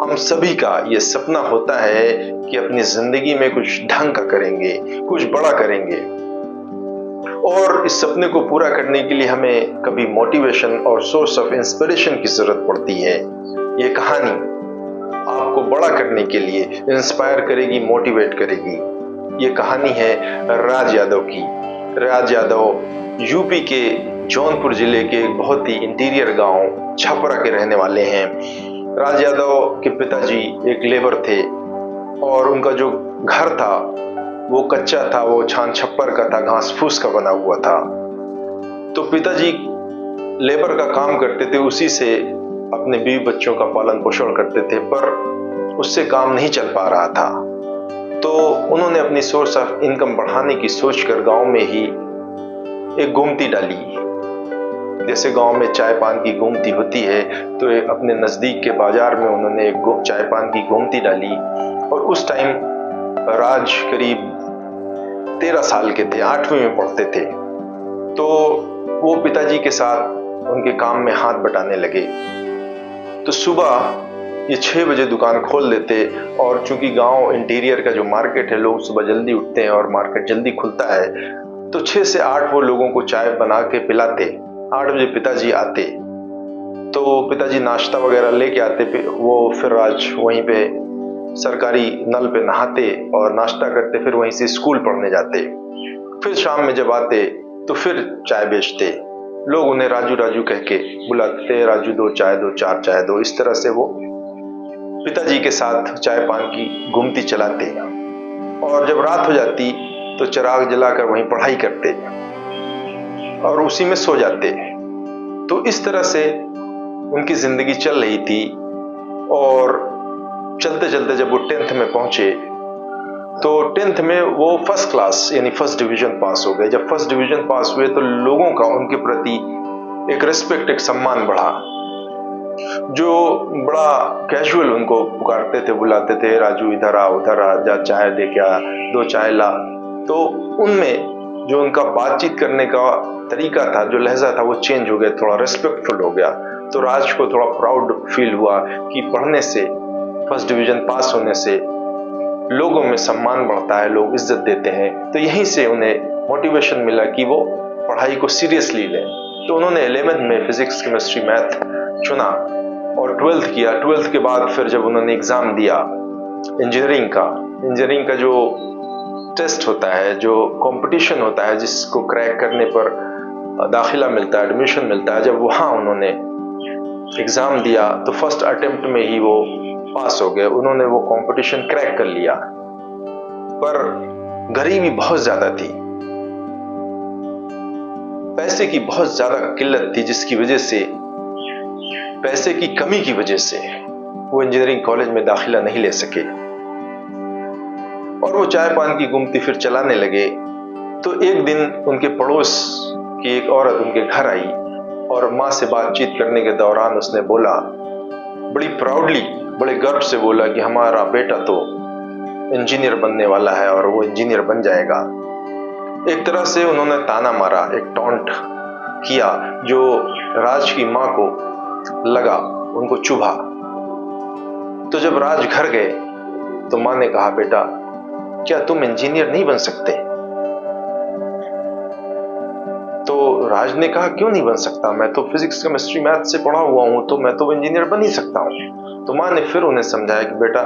हम सभी का ये सपना होता है कि अपनी जिंदगी में कुछ ढंग का करेंगे, कुछ बड़ा करेंगे। और इस सपने को पूरा करने के लिए हमें कभी मोटिवेशन और सोर्स ऑफ इंस्पिरेशन की जरूरत पड़ती है। ये कहानी आपको बड़ा करने के लिए इंस्पायर करेगी, मोटिवेट करेगी। ये कहानी है राज यादव की। राज यादव यूपी के जौनपुर जिले के एक बहुत ही इंटीरियर गांव छपरा के रहने वाले हैं। राज यादव के पिताजी एक लेबर थे और उनका जो घर था वो कच्चा था, वो छान छप्पर का था, घास फूस का बना हुआ था। तो पिताजी लेबर का काम करते थे, उसी से अपने बीवी बच्चों का पालन पोषण करते थे, पर उससे काम नहीं चल पा रहा था। तो उन्होंने अपनी सोर्स ऑफ इनकम बढ़ाने की सोचकर गांव में ही एक गोमती डाली। जैसे गांव में चाय पान की गोमती होती है, तो अपने नजदीक के बाजार में उन्होंने एक चाय पान की गोमती डाली। और उस टाइम राज करीब 13 साल के थे, 8वीं में पढ़ते थे। तो वो पिताजी के साथ उनके काम में हाथ बटाने लगे। तो सुबह ये 6 बजे दुकान खोल देते, और चूंकि गांव इंटीरियर का जो मार्केट है, लोग सुबह जल्दी उठते हैं और मार्केट जल्दी खुलता है, तो 6 से 8 वो लोगों को चाय बना के पिलाते। 8 बजे पिताजी आते, तो पिताजी नाश्ता वगैरह लेके आते। वो फिर राज वहीं पे सरकारी नल पे नहाते और नाश्ता करते, फिर वहीं से स्कूल पढ़ने जाते। फिर शाम में जब आते तो फिर चाय बेचते। लोग उन्हें राजू राजू कह के बुलाते, राजू दो चाय दो, 4 चाय दो। इस तरह से वो पिताजी के साथ चाय पान की गुमती चलाते। और जब रात हो जाती तो चिराग जलाकर वहीं पढ़ाई करते और उसी में सो जाते। तो इस तरह से उनकी जिंदगी चल रही थी। और चलते चलते जब वो 10th में पहुंचे, तो 10th में वो फर्स्ट क्लास यानी फर्स्ट डिवीजन पास हो गए। जब फर्स्ट डिवीजन पास हुए तो लोगों का उनके प्रति एक रिस्पेक्ट, एक सम्मान बढ़ा। जो बड़ा कैजुअल उनको पुकारते थे, बुलाते थे, राजू इधर आ, उधर आ, जा चाय दे के आ, 2 चाय ला। तो उनमें जो उनका बातचीत करने का तरीका था, जो लहजा था, वो चेंज हो गया, थोड़ा रिस्पेक्टफुल हो गया। तो राज को थोड़ा प्राउड फील हुआ कि पढ़ने से, फर्स्ट डिवीजन पास होने से लोगों में सम्मान बढ़ता है, लोग इज्जत देते हैं। तो यहीं से उन्हें मोटिवेशन मिला कि वो पढ़ाई को सीरियसली लें। तो उन्होंने 11th में फिजिक्स, केमिस्ट्री, मैथ चुना और 12th किया। 12th के बाद फिर जब उन्होंने एग्जाम दिया इंजीनियरिंग का जो टेस्ट होता है, जो कंपटीशन होता है, जिसको क्रैक करने पर दाखिला मिलता है, एडमिशन मिलता है, जब वहां उन्होंने एग्जाम दिया तो फर्स्ट अटेम्प्ट में ही वो पास हो गए। उन्होंने वो कंपटीशन क्रैक कर लिया। पर गरीबी बहुत ज्यादा थी, पैसे की बहुत ज्यादा किल्लत थी, जिसकी वजह से, पैसे की कमी की वजह से वो इंजीनियरिंग कॉलेज में दाखिला नहीं ले सके। और वो चाय पान की गुमती फिर चलाने लगे। तो एक दिन उनके पड़ोस की एक औरत उनके घर आई और माँ से बातचीत करने के दौरान उसने बोला, बड़ी प्राउडली, बड़े गर्व से बोला कि हमारा बेटा तो इंजीनियर बनने वाला है और वो इंजीनियर बन जाएगा। एक तरह से उन्होंने ताना मारा, एक टॉन्ट किया, जो राज की माँ को लगा, उनको चुभा। तो जब राज घर गए तो माँ ने कहा, बेटा क्या तुम इंजीनियर नहीं बन सकते? तो राज ने कहा, क्यों नहीं बन सकता, मैं तो फिजिक्स, केमिस्ट्री, मैथ से पढ़ा हुआ हूं, तो मैं तो इंजीनियर बन ही सकता हूं। तो माँ ने फिर उन्हें समझाया कि बेटा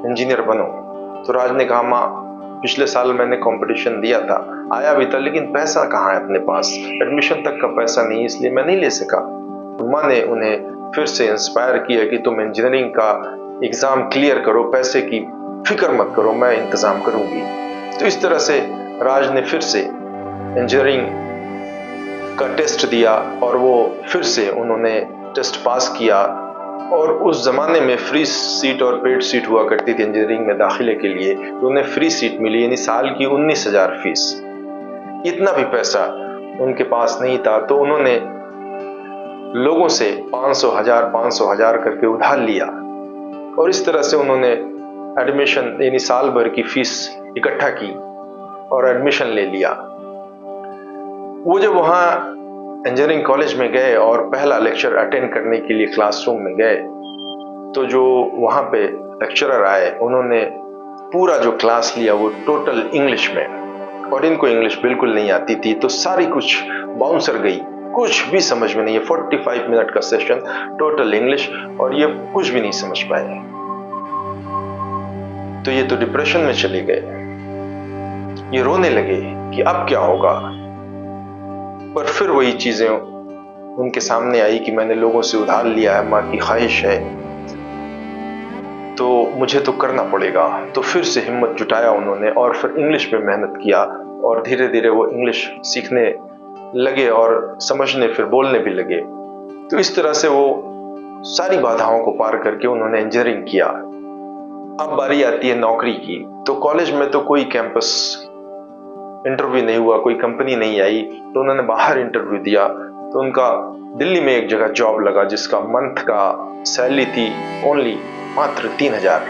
इंजीनियर बनो। तो राज ने कहा, माँ पिछले साल मैंने कंपटीशन दिया था, आया भी था, लेकिन पैसा कहाँ है अपने पास, एडमिशन तक का पैसा नहीं, इसलिए मैं नहीं ले सका। तो माँ ने उन्हें फिर से इंस्पायर किया कि तुम इंजीनियरिंग का एग्जाम क्लियर करो, पैसे की फिक्र मत करो, मैं इंतजाम करूंगी। तो इस तरह से राज ने फिर से इंजीनियरिंग का टेस्ट दिया और वो फिर से उन्होंने टेस्ट पास किया। और उस जमाने में फ्री सीट और पेड सीट हुआ करती थी इंजीनियरिंग में दाखिले के लिए, तो उन्हें फ्री सीट मिली, यानी साल की 19,000 फीस। इतना भी पैसा उनके पास नहीं था, तो उन्होंने लोगों से 500,000 करके उधार लिया और इस तरह से उन्होंने एडमिशन यानी साल भर की फीस इकट्ठा की और एडमिशन ले लिया। वो जब वहां इंजीनियरिंग कॉलेज में गए और पहला लेक्चर अटेंड करने के लिए क्लासरूम में गए, तो जो वहाँ पे लेक्चरर आए, उन्होंने पूरा जो क्लास लिया वो टोटल इंग्लिश में, और इनको इंग्लिश बिल्कुल नहीं आती थी, तो सारी कुछ बाउंसर गई, कुछ भी समझ में नहीं है। 45 मिनट का सेशन टोटल इंग्लिश, और ये कुछ भी नहीं समझ पाए। तो ये तो डिप्रेशन में चले गए, ये रोने लगे कि अब क्या होगा। पर फिर वही चीजें उनके सामने आई कि मैंने लोगों से उधार लिया है, माँ की ख्वाहिश है, तो मुझे तो करना पड़ेगा। तो फिर से हिम्मत जुटाया उन्होंने, और फिर इंग्लिश पे मेहनत किया, और धीरे धीरे वो इंग्लिश सीखने लगे और समझने, फिर बोलने भी लगे। तो इस तरह से वो सारी बाधाओं को पार करके उन्होंने इंजीनियरिंग किया। अब बारी आती है नौकरी की। तो कॉलेज में तो कोई कैंपस इंटरव्यू नहीं हुआ, कोई कंपनी नहीं आई, तो उन्होंने बाहर इंटरव्यू दिया। तो उनका दिल्ली में एक जगह जॉब लगा, जिसका मंथ का सैलरी थी ओनली मात्र 3000।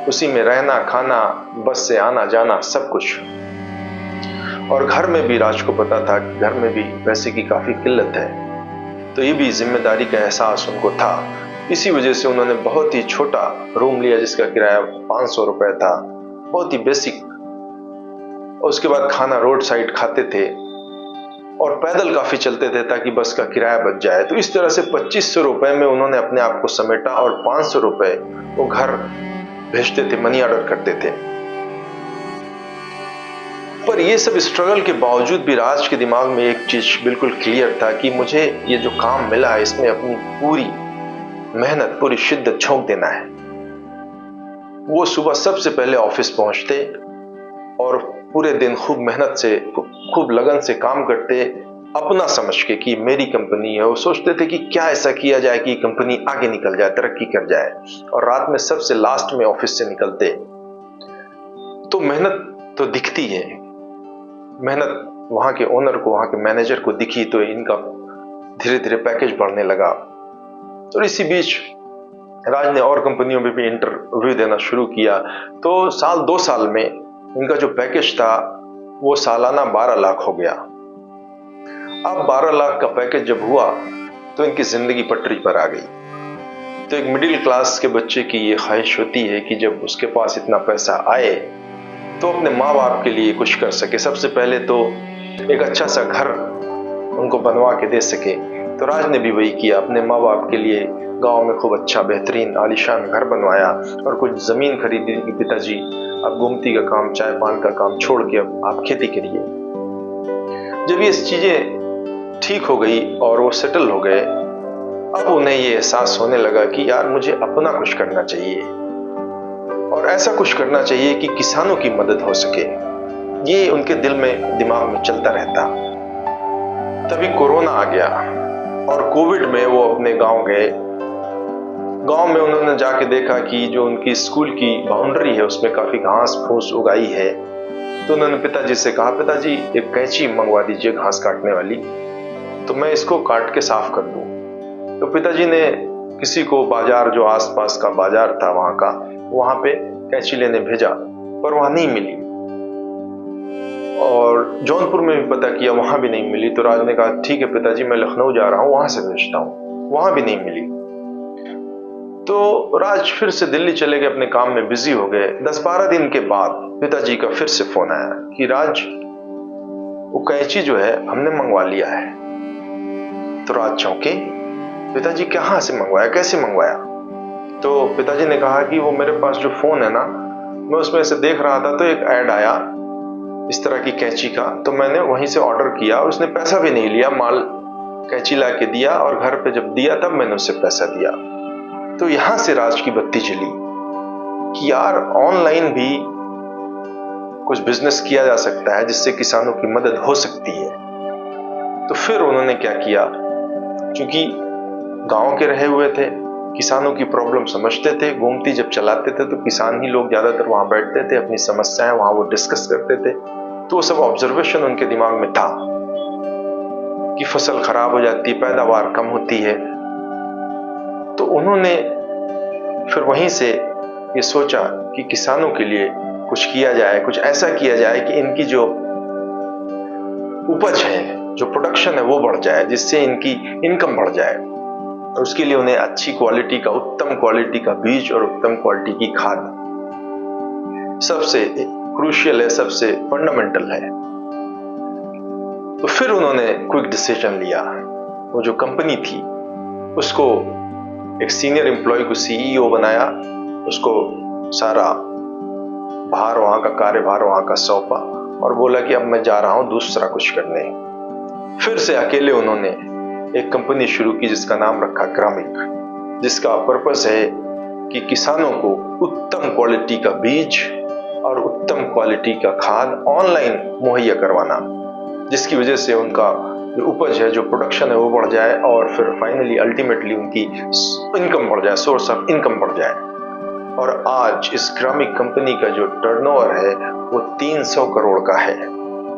उसी में रहना, खाना, बस से आना जाना, सब कुछ। और घर में भी राज को पता था कि घर में भी पैसे की काफी किल्लत है, तो ये भी जिम्मेदारी का एहसास उनको था। इसी वजह से उन्होंने बहुत ही छोटा रूम लिया, जिसका किराया 500 रुपए था, बहुत ही बेसिक। उसके बाद खाना रोड साइड खाते थे, और पैदल काफी चलते थे ताकि बस का किराया बच जाए। तो इस तरह से 2500 रुपए में उन्होंने अपने आप को समेटा, और 500 रुपए वो घर भेजते थे, मनी ऑर्डर करते थे। पर ये सब स्ट्रगल के बावजूद भी राज के दिमाग में एक चीज बिल्कुल क्लियर था कि मुझे ये जो काम मिला है, इसमें अपनी पूरी मेहनत, पूरी शिद्दत झोंक देना है। वो सुबह सबसे पहले ऑफिस पहुंचते, और पूरे दिन खूब मेहनत से, खूब लगन से काम करते, अपना समझ के कि मेरी कंपनी है। वो सोचते थे कि क्या ऐसा किया जाए कि कंपनी आगे निकल जाए, तरक्की कर जाए। और रात में सबसे लास्ट में ऑफिस से निकलते। तो मेहनत तो दिखती है, मेहनत वहां के ओनर को, वहां के मैनेजर को दिखी, तो इनका धीरे धीरे पैकेज बढ़ने लगा। और इसी बीच राज ने और कंपनियों में भी इंटरव्यू देना शुरू किया। तो साल 2 साल में इनका जो पैकेज था वो सालाना 12 लाख हो गया। अब 12 लाख का पैकेज जब हुआ तो इनकी जिंदगी पटरी पर आ गई। तो एक मिडिल क्लास के बच्चे की ये ख्वाहिश होती है कि जब उसके पास इतना पैसा आए तो अपने माँ बाप के लिए कुछ कर सके। सबसे पहले तो एक अच्छा सा घर उनको बनवा के दे सके। तो राज ने भी वही किया, अपने माँ बाप के लिए गांव में खूब अच्छा बेहतरीन आलीशान घर बनवाया, और कुछ जमीन खरीदी कि पिताजी अब गोमती का काम, चाय पान का काम छोड़ के अब आप खेती करिए। जब ये चीजें ठीक हो गई और वो सेटल हो गए, अब उन्हें ये एहसास होने लगा कि यार मुझे अपना कुछ करना चाहिए, और ऐसा कुछ करना चाहिए कि किसानों की मदद हो सके। ये उनके दिल में, दिमाग में चलता रहता। तभी कोरोना आ गया, और कोविड में वो अपने गांव गए। गांव में उन्होंने जाके देखा कि जो उनकी स्कूल की बाउंड्री है उसमें काफी घास फूस उगाई है। तो उन्होंने पिताजी से कहा, पिताजी एक कैंची मंगवा दीजिए घास काटने वाली, तो मैं इसको काट के साफ कर दूं। तो पिताजी ने किसी को बाजार, जो आसपास का बाजार था वहां का, वहां पे कैंची लेने भेजा, पर वहां नहीं मिली। और जौनपुर में भी पता किया, वहां भी नहीं मिली। तो राज ने कहा, ठीक है पिताजी, मैं लखनऊ जा रहा हूं, वहां से भेजता हूं। वहां भी नहीं मिली। तो राज फिर से दिल्ली चले गए, अपने काम में बिजी हो गए। 10-12 दिन के बाद पिताजी का फिर से फोन आया कि राज, वो कैंची जो है हमने मंगवा लिया है। तो राज चौंके, पिताजी कहाँ से मंगवाया, कैसे मंगवाया? तो पिताजी ने कहा कि वो मेरे पास जो फोन है ना, मैं उसमें से देख रहा था तो एक ऐड आया इस तरह की कैंची का, तो मैंने वहीं से ऑर्डर किया। और उसने पैसा भी नहीं लिया, माल कैंची ला के दिया, और घर पे जब दिया तब मैंने उससे पैसा दिया। तो यहां से राज की बत्ती जली कि यार ऑनलाइन भी कुछ बिजनेस किया जा सकता है जिससे किसानों की मदद हो सकती है। तो फिर उन्होंने क्या किया, क्योंकि गांव के रहे हुए थे, किसानों की प्रॉब्लम समझते थे, गोमती जब चलाते थे तो किसान ही लोग ज्यादातर वहां बैठते थे, अपनी समस्याएं वहां वो डिस्कस करते थे। तो वो सब ऑब्जर्वेशन उनके दिमाग में था कि फसल खराब हो जाती है, पैदावार कम होती है। तो उन्होंने फिर वहीं से ये सोचा कि किसानों के लिए कुछ किया जाए, कुछ ऐसा किया जाए कि इनकी जो उपज है, जो प्रोडक्शन है वो बढ़ जाए, जिससे इनकी इनकम बढ़ जाए। और उसके लिए उन्हें अच्छी क्वालिटी का, उत्तम क्वालिटी का बीज और उत्तम क्वालिटी की खाद सबसे क्रूशियल है, सबसे फंडामेंटल है। तो फिर उन्होंने क्विक डिसीजन लिया। वो जो कंपनी थी उसको एक सीनियर एम्प्लॉय को सीईओ बनाया, उसको सारा भार, वहां का कार्यभार वहां का सौंपा और बोला कि अब मैं जा रहा हूं दूसरा कुछ करने। फिर से अकेले उन्होंने एक कंपनी शुरू की जिसका नाम रखा ग्रामिक, जिसका पर्पस है कि किसानों को उत्तम क्वालिटी का बीज और उत्तम क्वालिटी का खाद ऑनलाइन मुहैया करवाना, जिसकी वजह से उनका जो उपज है, जो प्रोडक्शन है वो बढ़ जाए और फिर फाइनली अल्टीमेटली उनकी इनकम बढ़ जाए, सोर्स ऑफ इनकम बढ़ जाए। और आज इस ग्रामिक कंपनी का जो टर्नओवर है वो 300 करोड़ का है।